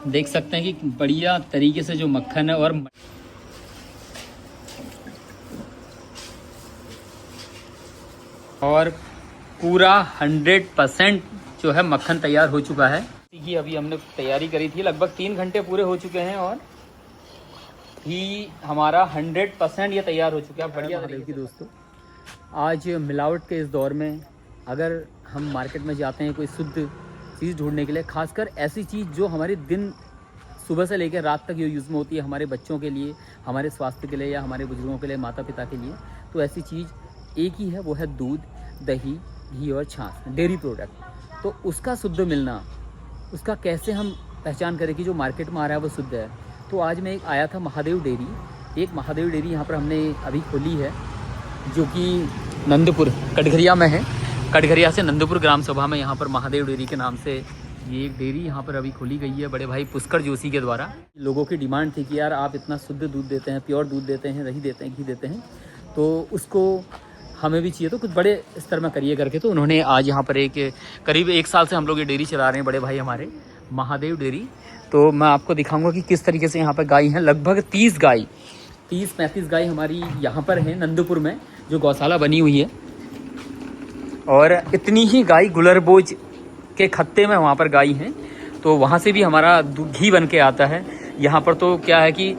देख सकते हैं कि बढ़िया तरीके से जो मक्खन है और पूरा 100% जो है मक्खन तैयार हो चुका है। कि अभी हमने तैयारी करी थी, लगभग 3 घंटे पूरे हो चुके हैं और घी हमारा 100% ये तैयार हो चुका है। बढ़िया तरीके की दोस्तों, आज मिलावट के इस दौर में अगर हम मार्केट में जाते हैं कोई शुद्ध चीज़ ढूंढने के लिए, खासकर ऐसी चीज़ जो हमारे दिन सुबह से लेकर रात तक यूज़ में होती है, हमारे बच्चों के लिए, हमारे स्वास्थ्य के लिए या हमारे बुजुर्गों के लिए, माता पिता के लिए, तो ऐसी चीज़ एक ही है, वो है दूध, दही, घी और छाछ, डेयरी प्रोडक्ट। तो उसका शुद्ध मिलना, उसका कैसे हम पहचान करें कि जो मार्केट में आ रहा है वो शुद्ध है। तो आज मैं एक आया था महादेव डेयरी, एक महादेव डेयरी यहाँ पर हमने अभी खोली है, जो कि नंदपुर कटघरिया में है। कटघरिया से नंदपुर ग्राम सभा में यहाँ पर महादेव डेयरी के नाम से ये एक डेयरी यहाँ पर अभी खोली गई है बड़े भाई पुष्कर जोशी के द्वारा। लोगों की डिमांड थी कि यार आप इतना शुद्ध दूध देते हैं, प्योर दूध देते हैं, दही देते हैं, घी देते हैं, तो उसको हमें भी चाहिए, तो कुछ बड़े स्तर में करिए करके। तो उन्होंने आज यहाँ पर करीब 1 साल से हम लोग ये डेयरी चला रहे हैं बड़े भाई हमारे, महादेव डेयरी। तो मैं आपको दिखाऊंगा कि किस तरीके से यहाँ पर गाय हैं। लगभग 30-35 गाय हमारी यहाँ पर हैं नंदपुर में, जो गौशाला बनी हुई है। और इतनी ही गाय गुलरबोज के खत्ते में वहाँ पर गाय हैं, तो वहाँ से भी हमारा घी बन के आता है। यहाँ पर तो क्या है कि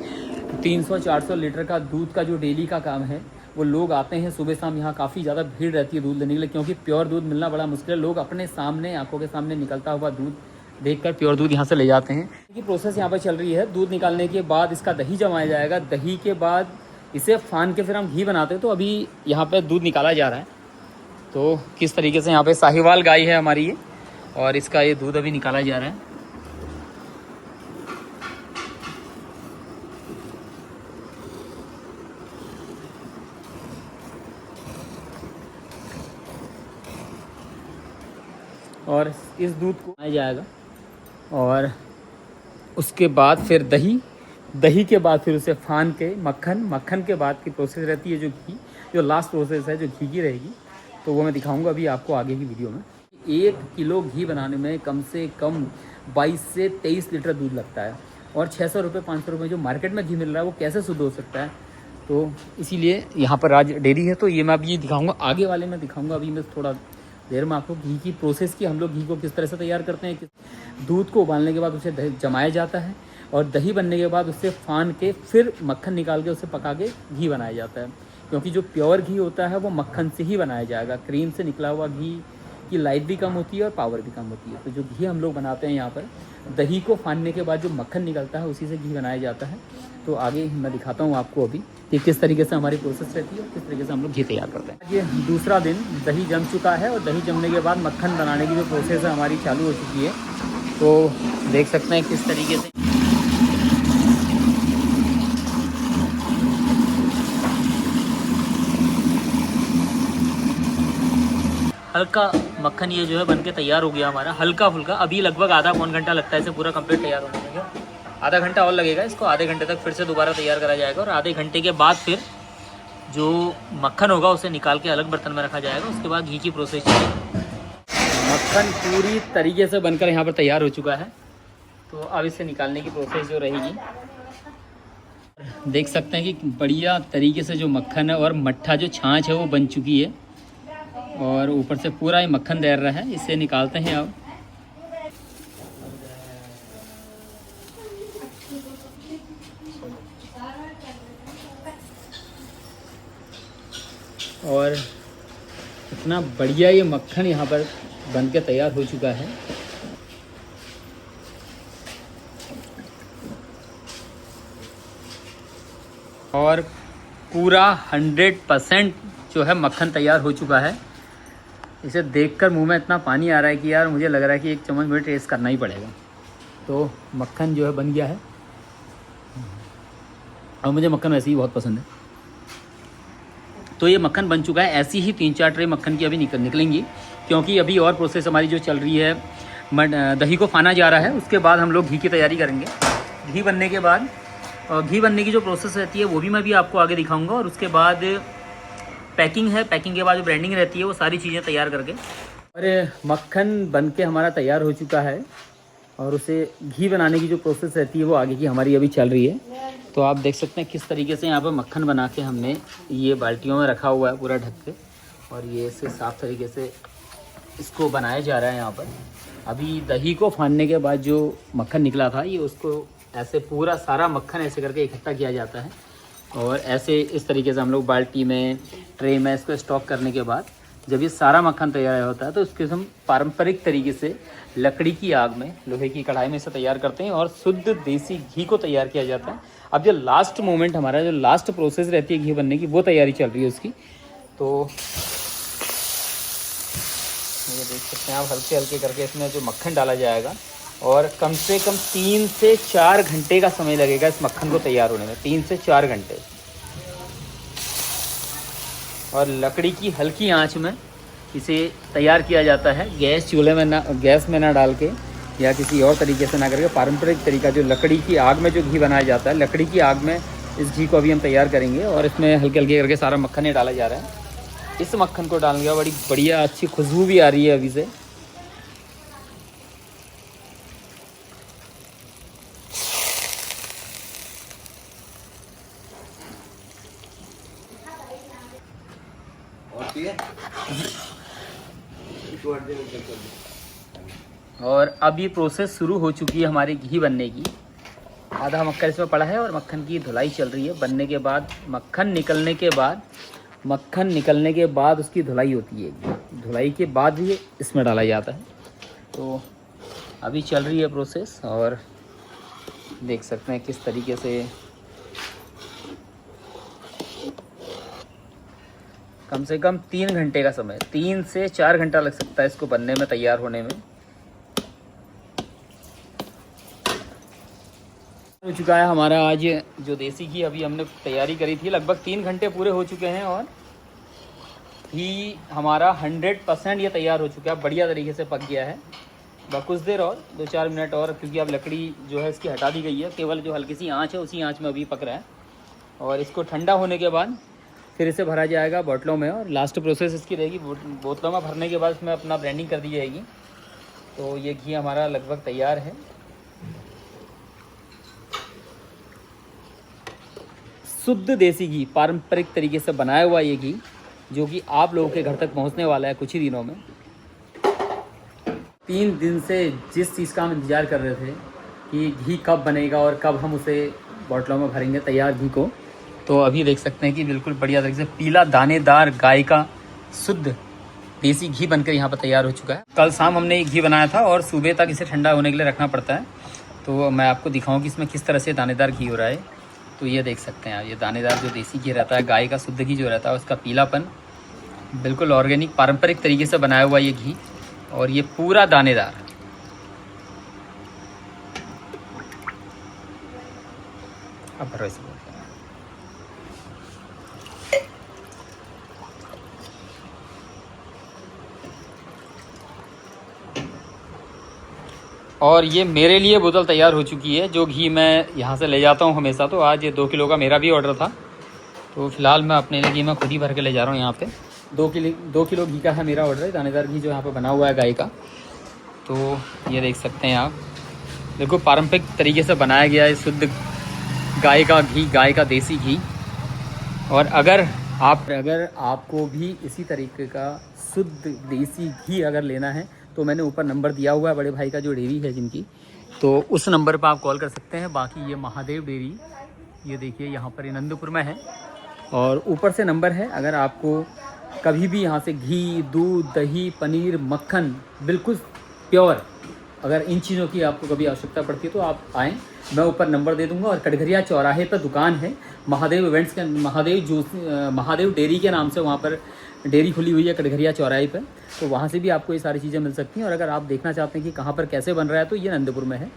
300-400 लीटर का दूध का जो डेली का काम है, वो लोग आते हैं सुबह शाम, यहाँ काफ़ी ज़्यादा भीड़ रहती है दूध लेने के लिए, क्योंकि प्योर दूध मिलना बड़ा मुश्किल है। लोग अपने सामने, आंखों के सामने निकलता हुआ दूध देखकर प्योर दूध यहाँ से ले जाते हैं। ये प्रोसेस यहाँ पर चल रही है। दूध निकालने के बाद इसका दही जमाया जाएगा, दही के बाद इसे फान के फिर हम घी बनाते हैं। तो अभी यहाँ पर दूध निकाला जा रहा है। तो किस तरीके से यहाँ पे साहिवाल गाय है हमारी ये, और इसका ये दूध अभी निकाला जा रहा है। और इस दूध को बनाया जाएगा और उसके बाद फिर दही के बाद फिर उसे फान के मक्खन के बाद की प्रोसेस रहती है जो घी, जो लास्ट प्रोसेस है जो घी की रहेगी। तो वो मैं दिखाऊंगा अभी आपको आगे की वीडियो में। 1 किलो घी बनाने में कम से कम 22 से 23 लीटर दूध लगता है, और 600 रुपये 500 रुपये जो मार्केट में घी मिल रहा है वो कैसे शुद्ध हो सकता है। तो इसीलिए यहाँ पर आज डेयरी है। तो ये मैं अभी दिखाऊंगा, आगे वाले में दिखाऊंगा। अभी मैं थोड़ा देर में आपको घी की प्रोसेस की, हम लोग घी को किस तरह से तैयार करते हैं। दूध को उबालने के बाद उसे जमाया जाता है, और दही बनने के बाद उससे फान के फिर मक्खन निकाल के उसे पका के घी बनाया जाता है। क्योंकि जो प्योर घी होता है वो मक्खन से ही बनाया जाएगा। क्रीम से निकला हुआ घी की लाइफ भी कम होती है और पावर भी कम होती है। तो जो घी हम लोग बनाते हैं यहाँ पर, दही को फानने के बाद जो मक्खन निकलता है उसी से घी बनाया जाता है। तो आगे मैं दिखाता हूँ आपको अभी कि किस तरीके से हमारी प्रोसेस रहती है और किस तरीके से हम लोग घी तैयार करते हैं। ये दूसरा दिन दही जम चुका है, और दही जमने के बाद मक्खन बनाने की जो प्रोसेस है हमारी चालू हो चुकी है। तो देख सकते हैं किस तरीके से हल्का मक्खन ये जो है बनके तैयार हो गया हमारा, हल्का फुल्का। अभी लगभग आधा पौन घंटा लगता है इसे पूरा कंप्लीट तैयार होने में। आधा घंटा और लगेगा इसको, आधे घंटे तक फिर से दोबारा तैयार करा जाएगा, और आधे घंटे के बाद फिर जो मक्खन होगा उसे निकाल के अलग बर्तन में रखा जाएगा। उसके बाद घी की प्रोसेस चलेगी। मक्खन पूरी तरीके से बनकर यहाँ पर तैयार हो चुका है। तो अब इसे निकालने की प्रोसेस जो रहेगी, देख सकते हैं कि बढ़िया तरीके से जो मक्खन है और मट्ठा जो छाछ है वो बन चुकी है, और ऊपर से पूरा ही मक्खन तैर रहा है। इसे निकालते हैं अब। और इतना बढ़िया ये मक्खन यहाँ पर बन के तैयार हो चुका है। और पूरा 100% जो है मक्खन तैयार हो चुका है। इसे देखकर मुंह में इतना पानी आ रहा है कि यार मुझे लग रहा है कि एक चम्मच मुझे टेस्ट करना ही पड़ेगा। तो मक्खन जो है बन गया है, और मुझे मक्खन वैसे ही बहुत पसंद है। तो ये मक्खन बन चुका है। ऐसी ही 3-4 ट्रे मक्खन की अभी निकलेंगी, क्योंकि अभी और प्रोसेस हमारी जो चल रही है। दही को फाना जा रहा है, उसके बाद हम लोग घी की तैयारी करेंगे। घी बनने के बाद, और घी बनने की जो प्रोसेस रहती है वो भी मैं भी आपको आगे दिखाऊंगा। और उसके बाद पैकिंग है, पैकिंग के बाद जो ब्रांडिंग रहती है वो सारी चीज़ें तैयार करके। और मक्खन बन के हमारा तैयार हो चुका है। और उसे घी बनाने की जो प्रोसेस रहती है वो आगे की हमारी अभी चल रही है। तो आप देख सकते हैं किस तरीके से यहाँ पर मक्खन बना के हमने ये बाल्टियों में रखा हुआ है पूरा ढक के, और ये इसे साफ़ तरीके से इसको बनाया जा रहा है यहाँ पर। अभी दही को फाड़ने के बाद जो मक्खन निकला था ये उसको ऐसे पूरा सारा मक्खन ऐसे करके इकट्ठा किया जाता है, और ऐसे इस तरीके से हम लोग बाल्टी में, ट्रे में इसको स्टॉक करने के बाद जब ये सारा मक्खन तैयार होता है तो उसके हम पारंपरिक तरीके से लकड़ी की आग में, लोहे की कढ़ाई में इसे तैयार करते हैं और शुद्ध देसी घी को तैयार किया जाता है। अब जो लास्ट मोमेंट हमारा, जो लास्ट प्रोसेस रहती है घी बनने की, वो तैयारी चल रही है उसकी। तो ये देख सकते हैं आप, हल्के हल्के करके इसमें जो मक्खन डाला जाएगा, और कम से कम 3 से 4 घंटे का समय लगेगा इस मक्खन को तैयार होने में, 3 से 4 घंटे। और लकड़ी की हल्की आंच में इसे तैयार किया जाता है, गैस चूल्हे में ना, गैस में ना डाल के या किसी और तरीके से ना करके, पारंपरिक तरीका जो लकड़ी की आग में जो घी बनाया जाता है, लकड़ी की आग में इस घी को अभी हम तैयार करेंगे। और इसमें हल्के हल्के करके सारा मक्खन ही डाला जा रहा है। इस मक्खन को डालने के बाद बड़ी बढ़िया अच्छी खुशबू भी आ रही है अभी से। और अब ये प्रोसेस शुरू हो चुकी है हमारे घी बनने की। आधा मक्खन इसमें पड़ा है और मक्खन की धुलाई चल रही है। बनने के बाद मक्खन निकलने के बाद उसकी धुलाई होती है, धुलाई के बाद ये इसमें डाला जाता है। तो अभी चल रही है प्रोसेस, और देख सकते हैं किस तरीके से कम से कम 3 घंटे का समय, 3 से 4 घंटा लग सकता है इसको बनने में, तैयार होने में। हो चुका है हमारा आज जो देसी घी अभी हमने तैयारी करी थी, लगभग 3 घंटे पूरे हो चुके हैं, और घी हमारा 100% ये तैयार हो चुका है, बढ़िया तरीके से पक गया है। बस कुछ देर और 2-4 मिनट और, क्योंकि अब लकड़ी जो है इसकी हटा दी गई है, केवल जो हल्की सी आँच है उसी आँच में अभी पक रहा है। और इसको ठंडा होने के बाद फिर इसे भरा जाएगा बोतलों में, और लास्ट प्रोसेस इसकी रहेगी बोतलों में भरने के बाद इसमें अपना ब्रांडिंग कर दी जाएगी। तो ये घी हमारा लगभग तैयार है। शुद्ध देसी घी, पारंपरिक तरीके से बनाया हुआ ये घी, जो कि आप लोगों के घर तक पहुंचने वाला है कुछ ही दिनों में। 3 दिन से जिस चीज़ का हम इंतज़ार कर रहे थे कि घी कब बनेगा और कब हम उसे बोतलों में भरेंगे तैयार घी को, तो अभी देख सकते हैं कि बिल्कुल बढ़िया तरीके से पीला दानेदार गाय का शुद्ध देसी घी बनकर यहाँ पर तैयार हो चुका है। कल शाम हमने ये घी बनाया था और सुबह तक इसे ठंडा होने के लिए रखना पड़ता है। तो मैं आपको दिखाऊँ कि इसमें किस तरह से दानेदार घी हो रहा है। तो ये देख सकते हैं आप, ये दानेदार जो देसी घी रहता है, गाय का शुद्ध घी जो रहता है, उसका पीलापन, बिल्कुल ऑर्गेनिक पारंपरिक तरीके से बनाया हुआ ये घी, और ये पूरा दानेदार। अब भरो इसे। और ये मेरे लिए बोतल तैयार हो चुकी है, जो घी मैं यहाँ से ले जाता हूँ हमेशा। तो आज ये 2 किलो का मेरा भी ऑर्डर था, तो फिलहाल मैं अपने लिए घी मैं खुद ही भर के ले जा रहा हूँ यहाँ पे। 2 किलो घी का है मेरा ऑर्डर, दानेदार घी जो यहाँ पे बना हुआ है गाय का। तो ये देख सकते हैं आप, बिल्कुल पारंपरिक तरीके से बनाया गया है शुद्ध गाय का घी, गाय का देसी घी। और अगर आपको भी इसी तरीके का शुद्ध देसी घी अगर लेना है, तो मैंने ऊपर नंबर दिया हुआ है बड़े भाई का जो डेयरी है जिनकी, तो उस नंबर पर आप कॉल कर सकते हैं। बाकी ये महादेव डेयरी, ये देखिए यहाँ पर आनंदपुर में है, और ऊपर से नंबर है। अगर आपको कभी भी यहाँ से घी, दूध, दही, पनीर, मक्खन बिल्कुल प्योर, अगर इन चीज़ों की आपको कभी आवश्यकता पड़ती है तो आप आएँ, मैं ऊपर नंबर दे दूंगा। और कटघरिया चौराहे पर दुकान है, महादेव इवेंट्स के, महादेव डेयरी के नाम से वहाँ पर डेयरी खुली हुई है कटघरिया चौराहे पर। तो वहाँ से भी आपको ये सारी चीज़ें मिल सकती हैं। और अगर आप देखना चाहते हैं कि कहाँ पर कैसे बन रहा है, तो ये आनंदपुर में है।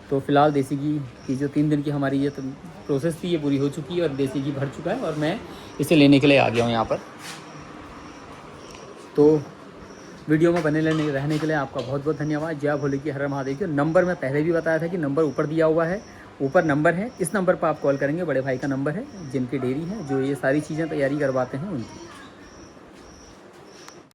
तो फिलहाल देसी घी की जो 3 दिन की हमारी ये प्रोसेस थी, ये पूरी हो चुकी है, और देसी घी भर चुका है, और मैं इसे लेने के लिए आ गया हूँ यहाँ पर। तो वीडियो में बने रहने के लिए आपका बहुत बहुत धन्यवाद। जय भोले की हर महादेव की। नंबर मैं पहले भी बताया था कि नंबर ऊपर दिया हुआ है, ऊपर नंबर है, इस नंबर पर आप कॉल करेंगे। बड़े भाई का नंबर है, जिनकी डेयरी है, जो ये सारी चीज़ें तैयारी करवाते हैं उनकी।